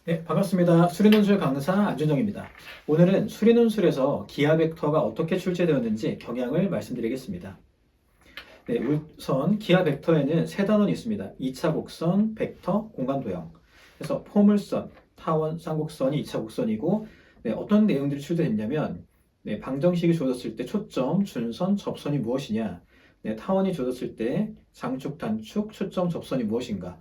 네, 반갑습니다. 수리논술 강사 안준정입니다. 오늘은 수리논술에서 기하 벡터가 어떻게 출제되었는지 경향을 말씀드리겠습니다. 네, 우선 기하 벡터에는 세 단원이 있습니다. 2차 곡선, 벡터, 공간 도형. 그래서 포물선, 타원, 쌍곡선이 2차 곡선이고, 네, 어떤 내용들이 출제됐냐면, 네, 방정식이 주어졌을 때 초점, 준선, 접선이 무엇이냐, 네, 타원이 주어졌을 때 장축, 단축, 초점, 접선이 무엇인가,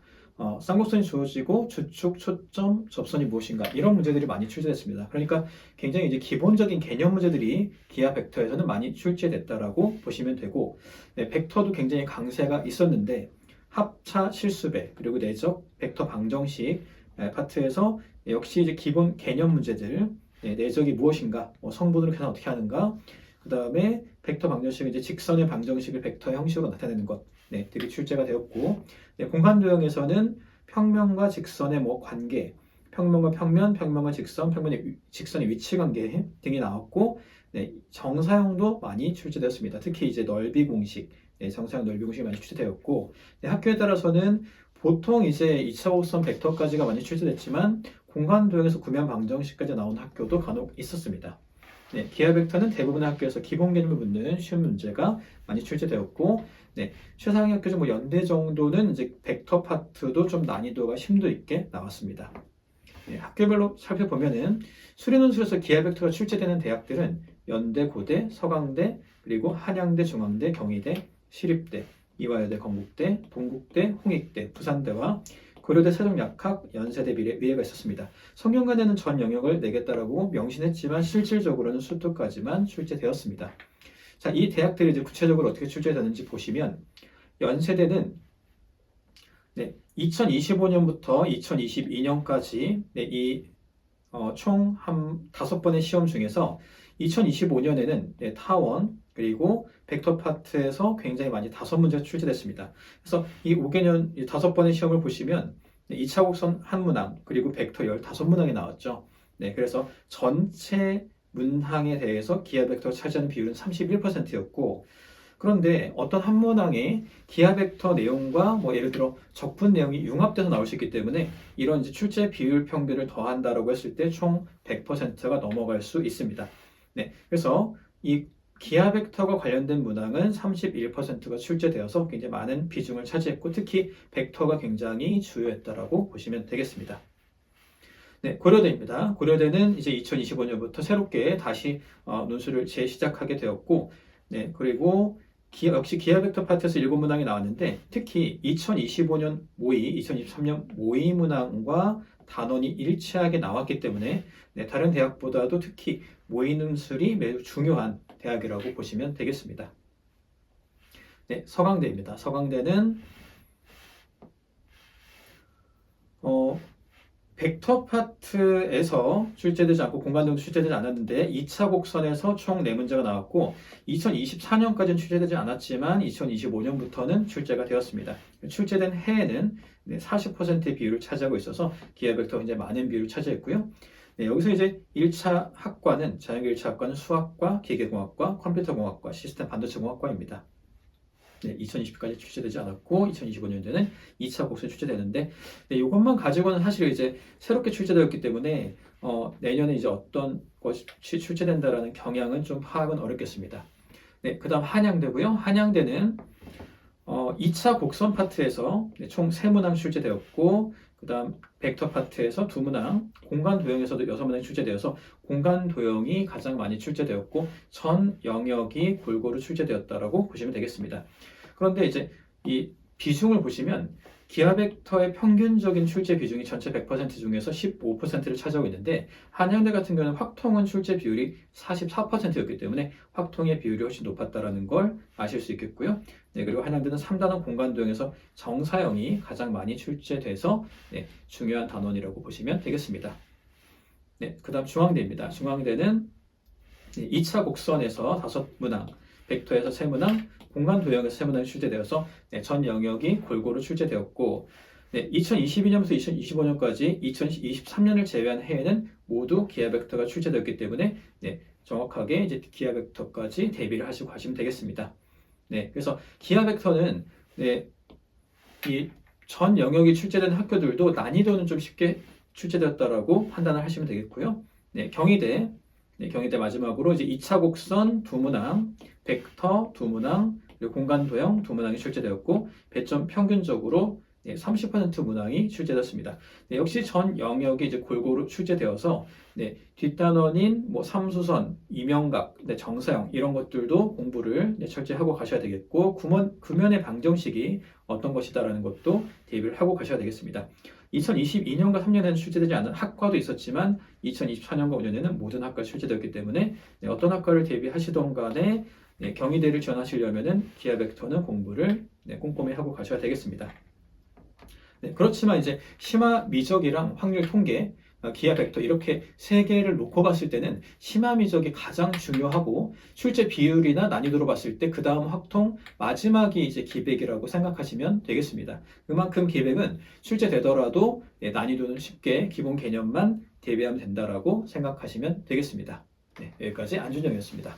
쌍곡선이 주어지고 주축, 초점, 접선이 무엇인가 이런 문제들이 많이 출제됐습니다. 그러니까 굉장히 이제 기본적인 개념 문제들이 기하 벡터에서는 많이 출제됐다라고 보시면 되고, 네, 벡터도 굉장히 강세가 있었는데 합차 실수배 그리고 내적 벡터 방정식 파트에서 역시 이제 기본 개념 문제들, 내적이 무엇인가, 성분으로 계산 어떻게 하는가, 그 다음에 벡터 방정식은 이제 직선의 방정식을 벡터의 형식으로 나타내는 것, 네, 들이 출제가 되었고, 네, 공간 도형에서는 평면과 직선의 관계, 평면과 평면, 평면과 직선, 직선의 위치 관계 등이 나왔고, 네, 정사형도 많이 출제되었습니다. 특히 이제 넓이 공식, 네, 정사형 넓이 공식이 많이 출제되었고, 네, 학교에 따라서는 보통 이제 2차 곡선 벡터까지가 많이 출제됐지만 공간 도형에서 구면 방정식까지 나온 학교도 간혹 있었습니다. 네, 기하 벡터는 대부분의 학교에서 기본 개념을 묻는 쉬운 문제가 많이 출제되었고, 네, 최상위 학교 중 연대 정도는 이제 벡터 파트도 좀 난이도가 심도 있게 나왔습니다. 네, 학교별로 살펴보면은 수리논술에서 기하 벡터가 출제되는 대학들은 연대, 고대, 서강대, 그리고 한양대, 중앙대, 경희대, 시립대, 이화여대, 건국대, 동국대, 홍익대, 부산대와 고려대, 세종약학, 연세대 미래가 있었습니다. 성균관대는 전 영역을 내겠다라고 명시했지만 실질적으로는 수투까지만 출제되었습니다. 자, 이 대학들이 이제 구체적으로 어떻게 출제되는지 보시면 연세대는 네, 2025년부터 2022년까지 총 한 5번의 시험 중에서 2025년에는 타원 그리고 벡터 파트에서 굉장히 많이 5문제가 출제됐습니다. 그래서 이 5개년 5번의 시험을 보시면 2차 곡선 한 문항 그리고 벡터 15문항이 나왔죠. 네, 그래서 전체 문항에 대해서 기하 벡터가 차지하는 비율은 31%였고, 그런데 어떤 한 문항에 기하 벡터 내용과 예를 들어 적분 내용이 융합돼서 나올 수 있기 때문에 이런 이제 출제 비율 평균을 더한다라고 했을 때 총 100%가 넘어갈 수 있습니다. 네, 그래서 이 기하 벡터가 관련된 문항은 31%가 출제되어서 굉장히 많은 비중을 차지했고, 특히 벡터가 굉장히 주요했다라고 보시면 되겠습니다. 네, 고려대입니다. 고려대는 이제 2025년부터 새롭게 다시 논술을 재시작하게 되었고, 네, 그리고 역시 기하 벡터 파트에서 7문항이 나왔는데, 특히 2025년 모의, 2023년 모의 문항과 단원이 일치하게 나왔기 때문에 네, 다른 대학보다도 특히 모의 논술이 매우 중요한 대학이라고 보시면 되겠습니다. 네, 서강대입니다. 서강대는 벡터 파트에서 출제되지 않고 공간도형도 출제되지 않았는데 2차 곡선에서 총 4문제가 나왔고 2024년까지는 출제되지 않았지만 2025년부터는 출제가 되었습니다. 출제된 해에는 40%의 비율을 차지하고 있어서 기하 벡터가 굉장히 많은 비율을 차지했고요. 네, 여기서 이제 1차 학과는 자연계 1차 학과는 수학과, 기계공학과, 컴퓨터공학과, 시스템 반도체공학과입니다. 네, 2020까지 출제되지 않았고 2025년도에는 2차 곡선이 출제되는데, 네, 이것만 가지고는 사실 이제 새롭게 출제되었기 때문에 내년에 이제 어떤 것이 출제된다라는 경향은 좀 파악은 어렵겠습니다. 네, 그다음 한양대고요. 한양대는 2차 곡선 파트에서 총 3문항 출제되었고, 그 다음 벡터 파트에서 2문항, 공간 도형에서도 6문항이 출제되어서 공간 도형이 가장 많이 출제되었고 전 영역이 골고루 출제되었다라고 보시면 되겠습니다. 그런데 이제 이 비중을 보시면 기하 벡터의 평균적인 출제 비중이 전체 100% 중에서 15%를 차지하고 있는데, 한양대 같은 경우는 확통은 출제 비율이 44%였기 때문에 확통의 비율이 훨씬 높았다는 걸 아실 수 있겠고요. 네, 그리고 한양대는 3단원 공간 도형에서 정사형이 가장 많이 출제돼서 중요한 단원이라고 보시면 되겠습니다. 네, 그 다음 중앙대입니다. 중앙대는 2차 곡선에서 5문항, 벡터에서 3문항, 공간 도형에서 3문항이 출제되어서 전 영역이 골고루 출제되었고, 2022년부터 2025년까지 2023년을 제외한 해에는 모두 기하 벡터가 출제되었기 때문에 정확하게 이제 기하 벡터까지 대비를 하시고 가시면 되겠습니다. 네, 그래서 기하 벡터는 이 전 영역이 출제된 학교들도 난이도는 좀 쉽게 출제되었다라고 판단을 하시면 되겠고요. 네, 경희대. 네, 경희대 마지막으로 이제 2차 곡선 두 문항, 벡터 두 문항, 그리고 공간 도형 두 문항이 출제되었고 배점 평균적으로 30% 문항이 출제되었습니다. 네, 역시 전 영역이 이제 골고루 출제되어서 뒷단원인 뭐 삼수선, 이명각, 정사형 이런 것들도 공부를 철저히 하고 가셔야 되겠고 구면의 방정식이 어떤 것이다라는 것도 대비를 하고 가셔야 되겠습니다. 2022년과 3년에는 출제되지 않은 학과도 있었지만 2024년과 5년에는 모든 학과가 출제되었기 때문에 어떤 학과를 대비하시던 간에 경희대를 지원하시려면은 기하 벡터는 공부를 꼼꼼히 하고 가셔야 되겠습니다. 그렇지만 이제 심화 미적이랑 확률 통계, 기하 벡터 이렇게 세 개를 놓고 봤을 때는 심화 미적이 가장 중요하고 출제 비율이나 난이도로 봤을 때 그 다음 확통 마지막이 이제 기백이라고 생각하시면 되겠습니다. 그만큼 기백은 출제되더라도 난이도는 쉽게 기본 개념만 대비하면 된다라고 생각하시면 되겠습니다. 네, 여기까지 안준영이었습니다.